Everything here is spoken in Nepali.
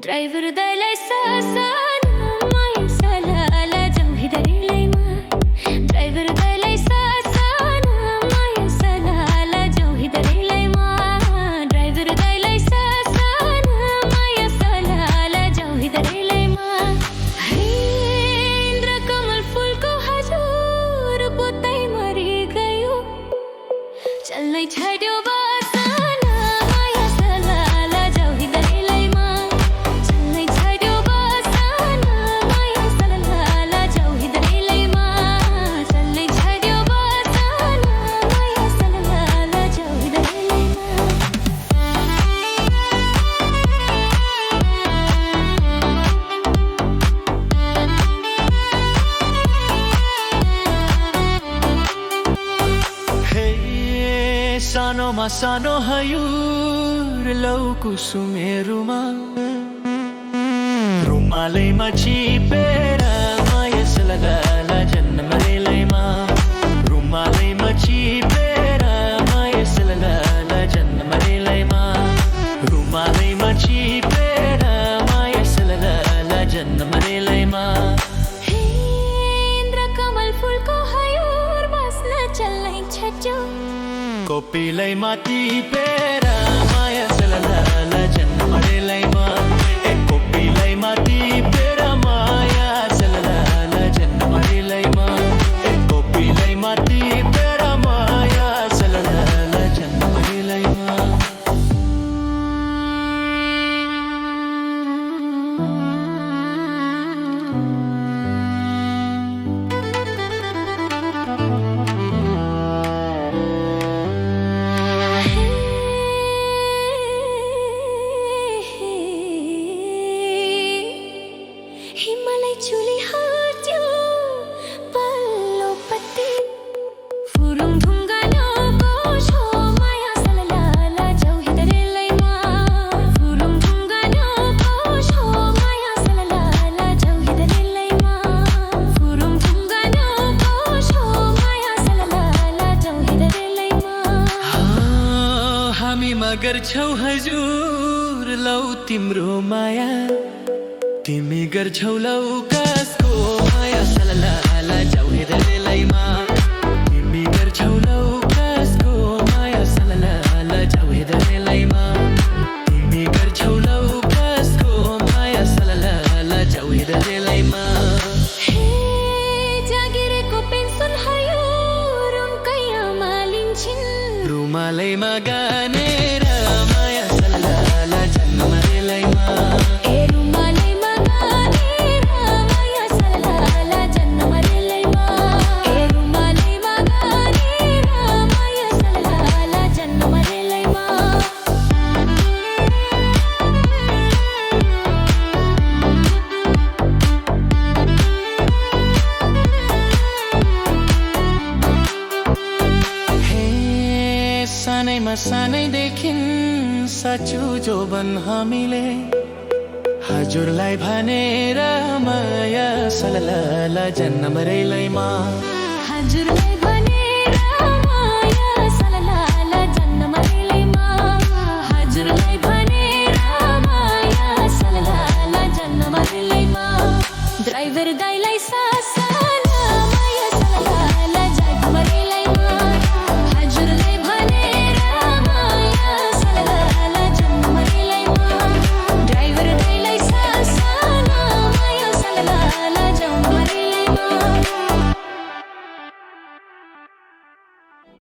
ड्राइभर दाइलाई सासन माया सलाला जाऊ हिँड्दैलैमा ड्राइभर दाइलाई सासन माया सलाला जाऊ हिँड्दैलैमा ड्राइभर दाइलाई सासन माया सलाला जाऊ हिँड्दैलैमा इन्द्रकमल फुलको हजुर बोतै मरि गयो चल्नै छाड्यो सानोमा सानो हयुर लौ कुसुमेरुमा रुमालैमा छिपेर माया सलाला जन्मरेलैमा रुमालैमा छिपेर माया सलाला जन्मरेलैमा रुमालैमा छिपेर माया सलाला जन्मरेलैमा इन्द्रकमल फुलको हयुर बस्न चल्नै छ्याच्यो कोपिलै माथि पेर माया सलाला जन्मरेलैमा कोपिलै माथि पेर माया सलाला जन्मरेलैमा कोपिलै माथि पेर माया सलाला जन्मरेलैमा हिमालय चुली हाल्थ्यो पल्लो पत्ती फुरुङ ढुङ्गालोको छो माया सलाला जाऊ हिँड्दैलैमा फुरुङ ढुङ्गालोको छो माया सलाला जाऊ हिँड्दैलैमा फुरुङ ढुङ्गालोको छो माया सलाला जाऊ हिँड्दैलैमा हामीमा गर्छौ हजुर लौ तिम्रो माया तिमी गर्छौ लौ कसको माया सलाला जाऊ हिँड्दैलैमा तिमी गर्छौ लौ कसको माया सलाला जाऊ हिँड्दैलैमा तिमी गर्छौ लौ कसको माया सलाला जाऊ हिँड्दैलैमा जागिरेको पेन्सन हयुर कैयामा लिन्छन् रुमालैमा गानेर माया सलाला जन्मरेलैमा सानैमा सानैदेखि साचु जोबन हामीले हजुरलाई भनेर माया सलाला जन्मरेलैमा हजुरलाई भनेर माया सलाला जन्मरेलैमा हजुरलाई भनेर माया सलाला जन्मरेलैमा ड्राइभर दाइलाई सास